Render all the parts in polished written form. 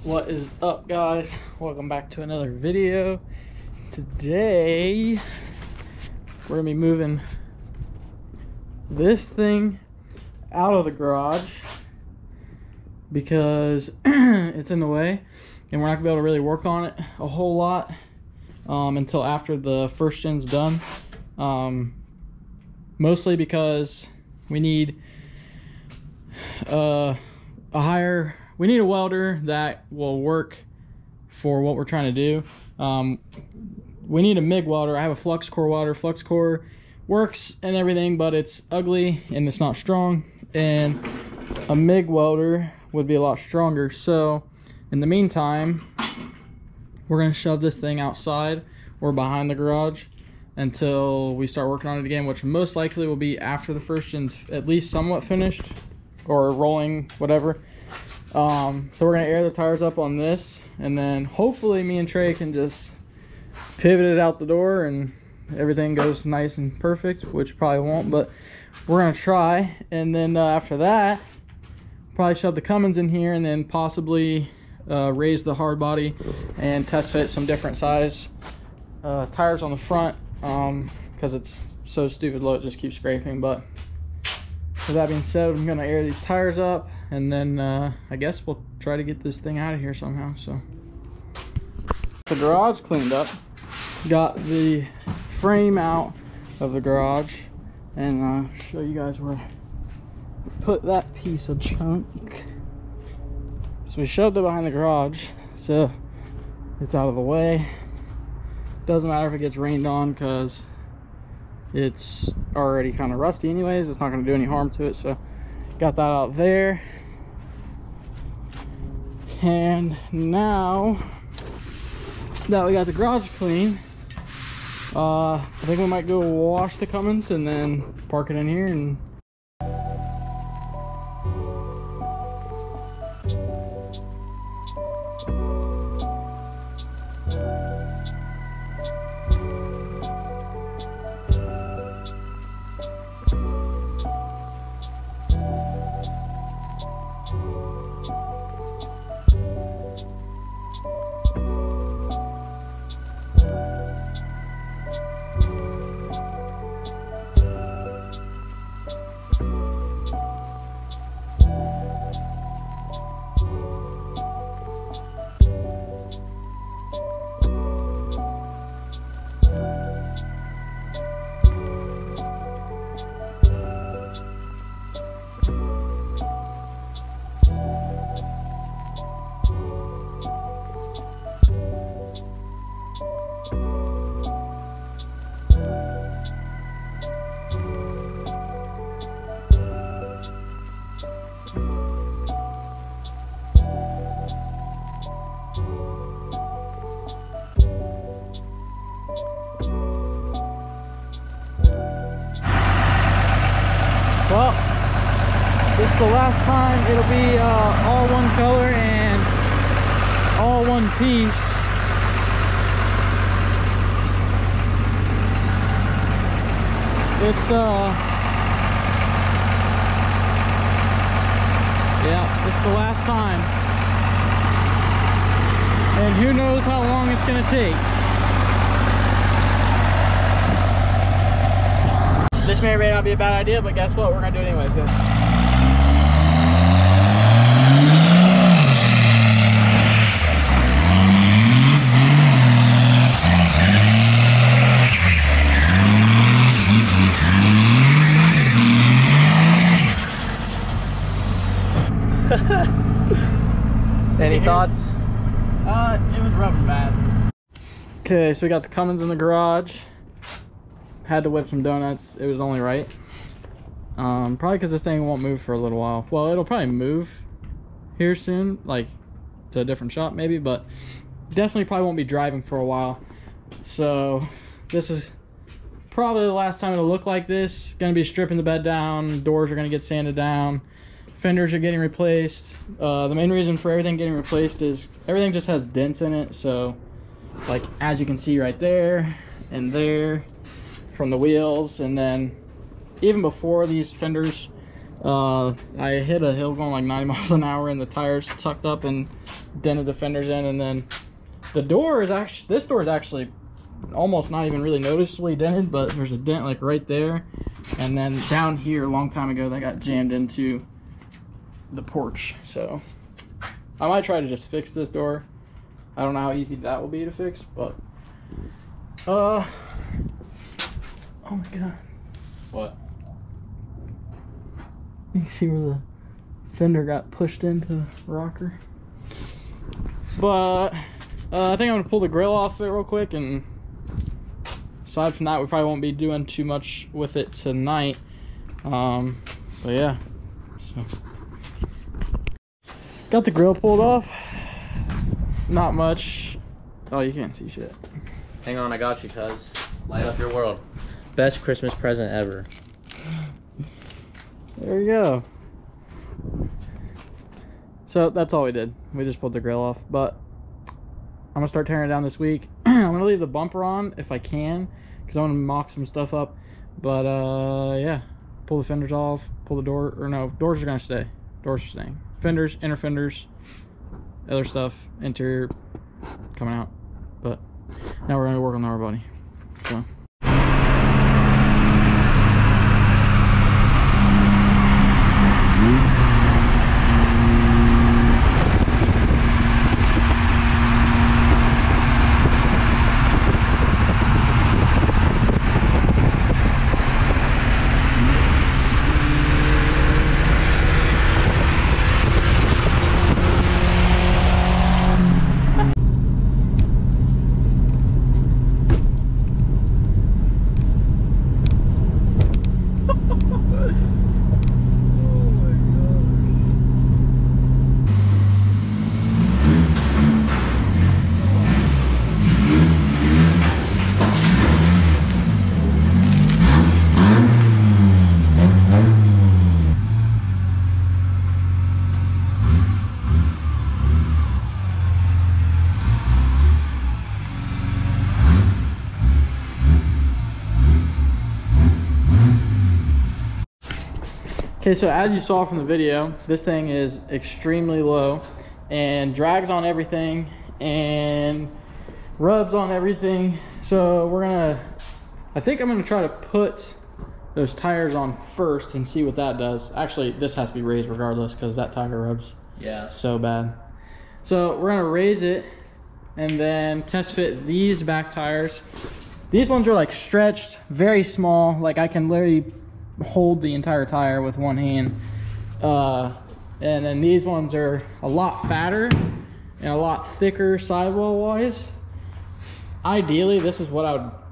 What is up, guys? Welcome back to another video. Today we're gonna be moving this thing out of the garage because it's in the way and we're not gonna be able to really work on it a whole lot until after the first gen's done, mostly because we need a welder that will work for what we're trying to do. We need a MIG welder. I have a flux core welder. Flux core works and everything, but it's ugly and it's not strong, and a MIG welder would be a lot stronger. So in the meantime, we're gonna shove this thing outside or behind the garage until we start working on it again, which most likely will be after the first gen's at least somewhat finished or rolling, whatever. So we're gonna air the tires up on this, and then hopefully me and Trey can just pivot it out the door and everything goes nice and perfect, which probably won't, but we're gonna try. And then after that, probably shove the Cummins in here and then possibly raise the hard body and test fit some different size tires on the front, because it's so stupid low, it just keeps scraping. But with that being said, I'm gonna air these tires up, and then I guess we'll try to get this thing out of here somehow. So the garage cleaned up, got the frame out of the garage, and show you guys where we put that piece of junk. So we shoved it behind the garage so it's out of the way. Doesn't matter if it gets rained on because it's already kind of rusty anyways. It's not going to do any harm to it. So got that out there. And now that we got the garage clean, I think we might go wash the Cummins and then park it in here. And well, this is the last time it'll be all one color and all one piece. It's yeah, it's the last time, and who knows how long it's gonna take. This may or may not be a bad idea, but guess what? We're gonna do it anyways. Good. Any thoughts? It was rough and bad. Okay, so we got the Cummins in the garage. Had to whip some donuts. It was only right. Probably because this thing won't move for a little while. Well, it'll probably move here soon, like to a different shop maybe, but definitely probably won't be driving for a while. So this is probably the last time it'll look like this. Gonna be stripping the bed down. Doors are gonna get sanded down. Fenders are getting replaced. The main reason for everything getting replaced is everything just has dents in it. So like as you can see right there and there from the wheels, and then even before these fenders I hit a hill going like 90 miles an hour and the tires tucked up and dented the fenders in, and then the door is actually, this door is actually almost not even really noticeably dented, but there's a dent like right there, and then down here a long time ago that got jammed into the porch. So I might try to just fix this door. I don't know how easy that will be to fix, but oh my god, what? You can see where the fender got pushed into the rocker. But I think I'm gonna pull the grill off it real quick, and aside from that, we probably won't be doing too much with it tonight. But yeah, so got the grill pulled off. Not much. Oh, you can't see shit. Hang on, I got you, cuz. Light up your world. Best Christmas present ever. There you go. So that's all we did. We just pulled the grill off, but I'm gonna start tearing it down this week. I'm gonna leave the bumper on if I can, because I want to mock some stuff up. But yeah, pull the fenders off, pull the door, or no, doors are gonna stay. Doors are staying. Fenders, inner fenders, other stuff, interior coming out. But now we're gonna work on the hardbody. So. Okay, so as you saw from the video, this thing is extremely low and drags on everything and rubs on everything. So I think I'm gonna try to put those tires on first and see what that does. Actually, this has to be raised regardless because that tire rubs so bad. So we're gonna raise it and then test fit these back tires. These ones are like stretched, very small. Like I can literally hold the entire tire with one hand. And then these ones are a lot fatter and a lot thicker sidewall wise. Ideally, this is what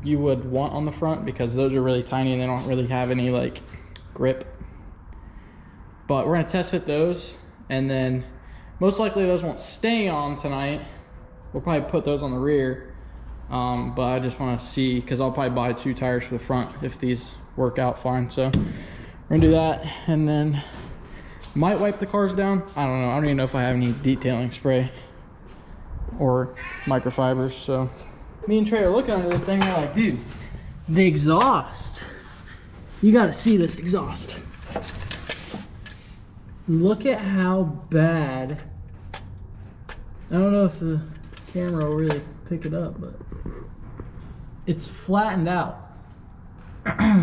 you would want on the front, because those are really tiny and they don't really have any like grip. But we're gonna test fit those, and then most likely those won't stay on tonight. We'll probably put those on the rear. But I just want to see, because I'll probably buy 2 tires for the front if these work out fine. So we're gonna do that, and then might wipe the cars down. I don't know. I don't even know if I have any detailing spray or microfibers. So me and Trey are looking at this thing, we're like, dude, the exhaust, you got to see this exhaust. Look at how bad. I don't know if the camera will really pick it up, but it's flattened out.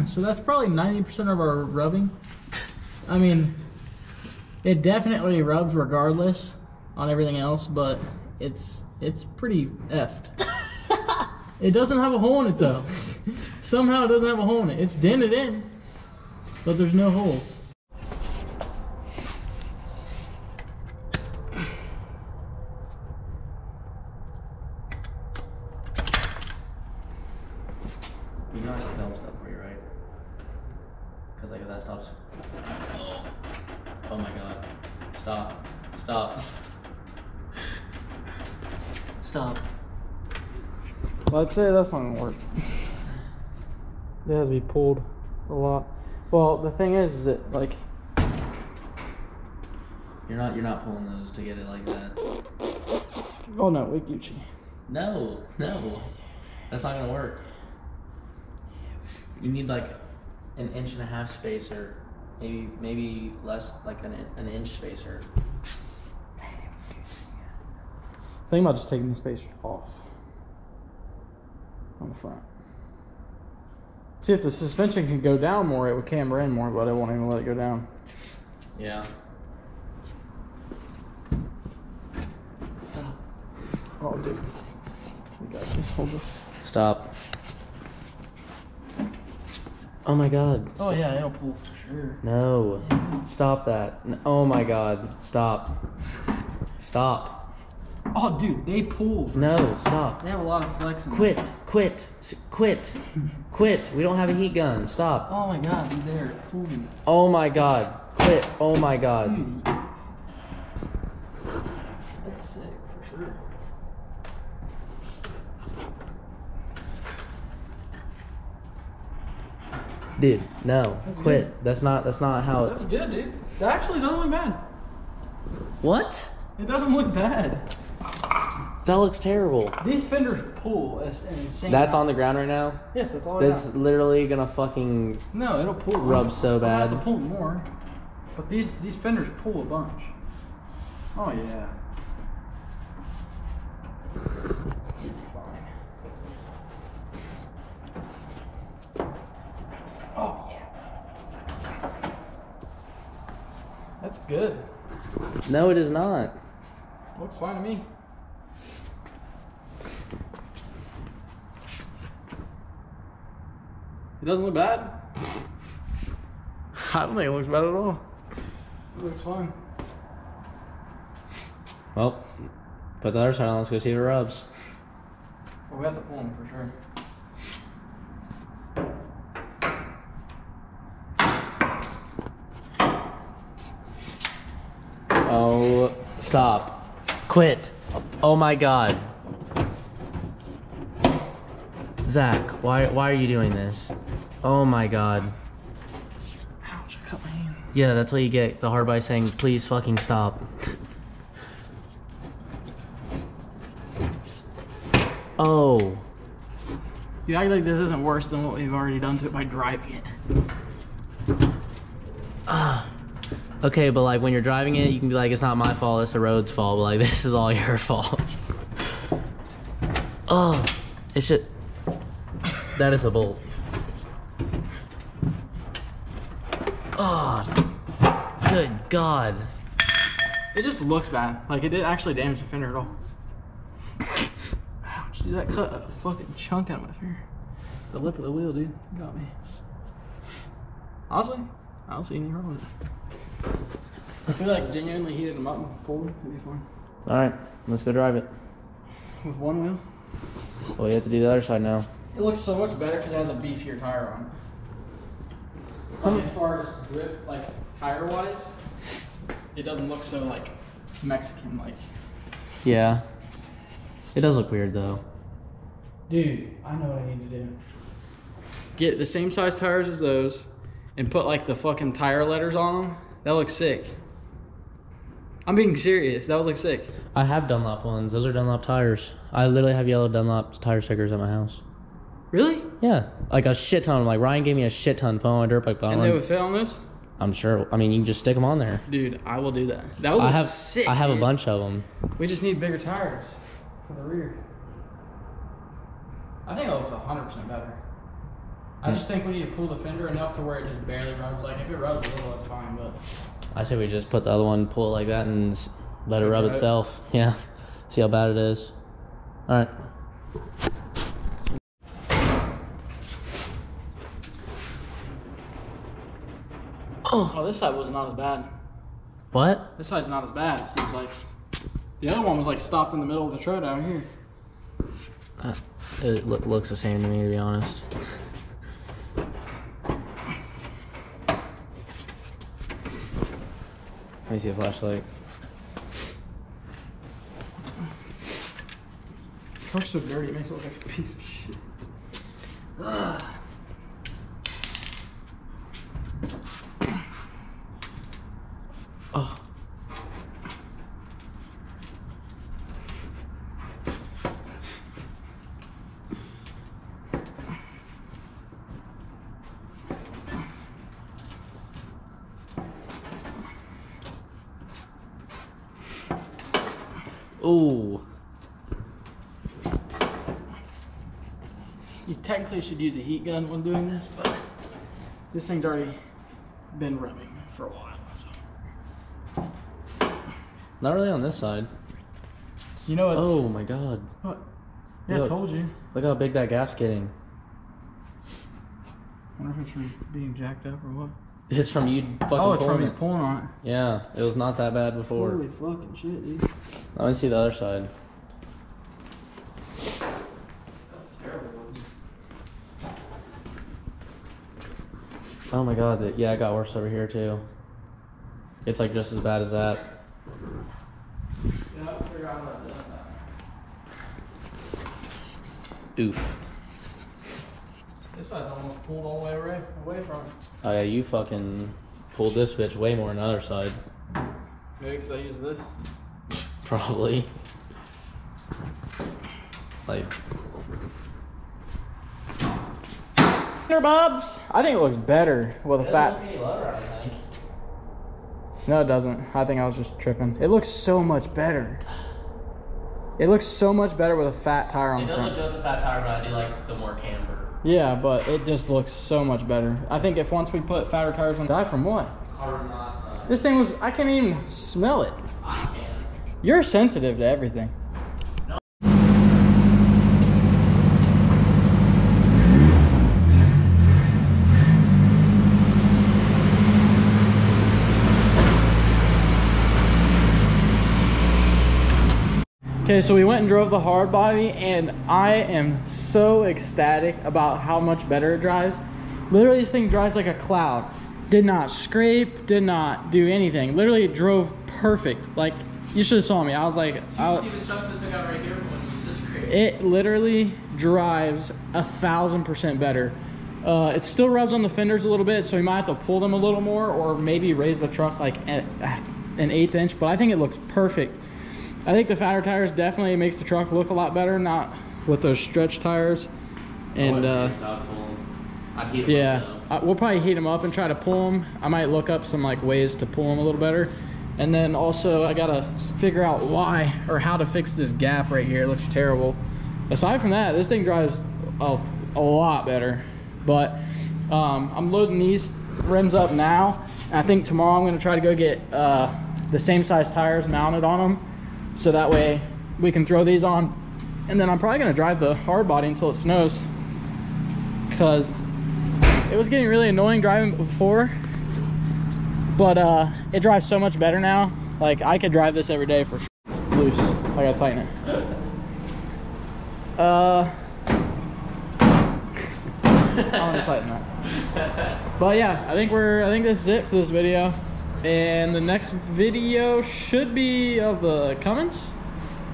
So that's probably 90% of our rubbing. I mean, it definitely rubs regardless on everything else, but it's pretty effed. It doesn't have a hole in it though. Somehow it doesn't have a hole in it. It's dented in, but there's no holes. You know I can film stuff for you, right? Because like if that stops. Oh my god. Stop. Stop. Stop. Well, I'd say that's not gonna work. It has to be pulled a lot. Well, the thing is that like you're not pulling those to get it like that. Oh no, we Gucci. No, that's not gonna work. You need like an 1.5 inch spacer Maybe less, like an inch spacer. Think about just taking the spacer off on the front. See, if the suspension can go down more, it would camber in more, but I won't even let it go down. Yeah. Stop. Oh, dude. We got this. Hold this. Stop. Oh my god. Oh, yeah, it'll pull for sure. No. Stop that. Oh my god. Stop. Stop. Oh, dude, they pull. No, stop. They have a lot of flex in them. Quit. We don't have a heat gun. Stop. Oh my god, dude, they're pulling. Oh my god. Quit. Oh my god. Dude. That's sick, for sure. Dude, no. That's Quit. good. That's not how That's good, dude. That actually doesn't look bad. What? It doesn't look bad. That looks terrible. These fenders pull an insane That's amount. on the ground right now? Yes, that's all I That's got. literally gonna fucking No, it'll pull. rub so I'll bad. have to pull more. But these fenders pull a bunch. Oh yeah. Oh yeah. That's good. No, it is not. Looks fine to me. It doesn't look bad. I don't think it looks bad at all. It looks fine. Well, put the other side on. Let's go see if it rubs. Well, we have to pull them for sure. Oh, stop. Quit. Oh my god. Zach, why are you doing this? Oh my god. Ouch, I cut my hand. Yeah, that's what you get. The hard by saying, please fucking stop. Oh. You act like this isn't worse than what we've already done to it by driving it. Ah. Okay, but like when you're driving it, you can be like, it's not my fault, it's the road's fault, but like this is all your fault. Oh, it should. That is a bolt. Oh, good God. It just looks bad. Like it didn't actually damage the fender at all. Ouch, dude, that cut a fucking chunk out of my finger. The lip of the wheel, dude, got me. Honestly, I don't see anything wrong with it. I feel like genuinely heated them up and pulled them, it'd be fine. Alright, let's go drive it. With one wheel? Well, you have to do the other side now. It looks so much better because it has a beefier tire on it. Like, as far as grip, like tire wise, it doesn't look so like Mexican like. Yeah. It does look weird though. Dude, I know what I need to do. Get the same size tires as those and put like the fucking tire letters on them. That looks sick. I'm being serious. That would look sick. I have Dunlop ones. Those are Dunlop tires. I literally have yellow Dunlop tire stickers at my house. Really? Yeah, like a shit ton. Like Ryan gave me a shit ton to put on my dirt bike. But And they would fit on those? I'm sure. I mean, you can just stick them on there. Dude, I will do that. That would look sick. I have dude. a bunch of them. We just need bigger tires for the rear. I think it looks 100% better. I just think we need to pull the fender enough to where it just barely rubs. Like if it rubs a little, that's fine. But I say we just put the other one, pull it like that, and let it rub itself. Yeah. See how bad it is. All right. oh, this side was not as bad. What? This side's not as bad. It seems like the other one was like stopped in the middle of the trail down here. It looks the same to me, to be honest. Let me see the flashlight. The truck's so dirty, it makes it look like a piece of shit. Ugh. Oh. Ooh. You technically should use a heat gun when doing this, but this thing's already been rubbing for a while, so. Not really on this side. You know it's... Oh my god. What? Yeah, Look, I told you. Look how big that gap's getting. I wonder if it's from being jacked up or what. It's from you fucking Oh, it's pulling from it. you pulling on it. Yeah, it was not that bad before. Holy fucking shit, dude. Let me see the other side. That's terrible. Oh my god, yeah, it got worse over here too. It's like just as bad as that. Yeah, I'll figure out what it does now. Oof. This side's almost pulled all the way away from it. Oh yeah, you fucking pulled this bitch way more than the other side. Maybe because I use this. Probably. Like. Bobs. I think it looks better with a fat. No, it doesn't. I think I was just tripping. It looks so much better. It looks so much better with a fat tire on the front. It does look good with the fat tire, but I do like the more camber. Yeah, but it just looks so much better. I think if once we put fatter tires on, die from what? Carbon monoxide. This thing was, I can't even smell it. I can. You're sensitive to everything. Okay, so we went and drove the hard body, and I am so ecstatic about how much better it drives. Literally, this thing drives like a cloud. Did not scrape, did not do anything. Literally, it drove perfect. Like, you should have saw me. I was like, You see the chunks that took out right here when you used to scrape? it literally drives 1000% better. It still rubs on the fenders a little bit, so we might have to pull them a little more, or maybe raise the truck like an 1/8 inch, but I think it looks perfect. I think the fatter tires definitely makes the truck look a lot better, not with those stretch tires. And I'd heat them yeah, up, we'll probably heat them up and try to pull them. I might look up some like ways to pull them a little better. And then also I gotta figure out why or how to fix this gap right here. It looks terrible. Aside from that, this thing drives a lot better. But I'm loading these rims up now. And I think tomorrow I'm gonna try to go get the same size tires mounted on them, so that way we can throw these on. And then I'm probably gonna drive the hard body until it snows, because it was getting really annoying driving it before, but it drives so much better now. Like, I could drive this every day for sure. Loose. I gotta tighten it. I want to tighten that. But yeah, I think this is it for this video. And the next video should be of the Cummins.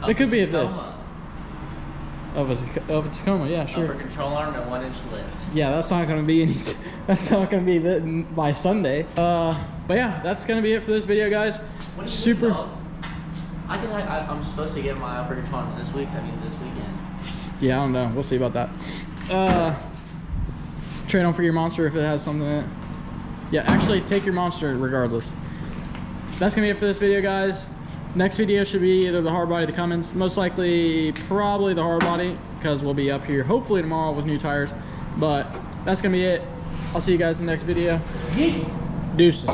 It could be of this. Of a Tacoma, yeah, sure. Upper control arm and 1-inch lift. Yeah, that's not gonna be any. That's not gonna be by Sunday. But yeah, that's gonna be it for this video, guys. What do you Super. think, I'm supposed to get my upper control arms this week, so that means this weekend. Yeah, I don't know. We'll see about that. Trade on for your Monster if it has something in it. Yeah, actually take your Monster regardless. That's gonna be it for this video, guys. Next video should be either the hard body or the Cummins. Most likely, probably the hard body, because we'll be up here hopefully tomorrow with new tires. But that's gonna be it. I'll see you guys in the next video. Deuces.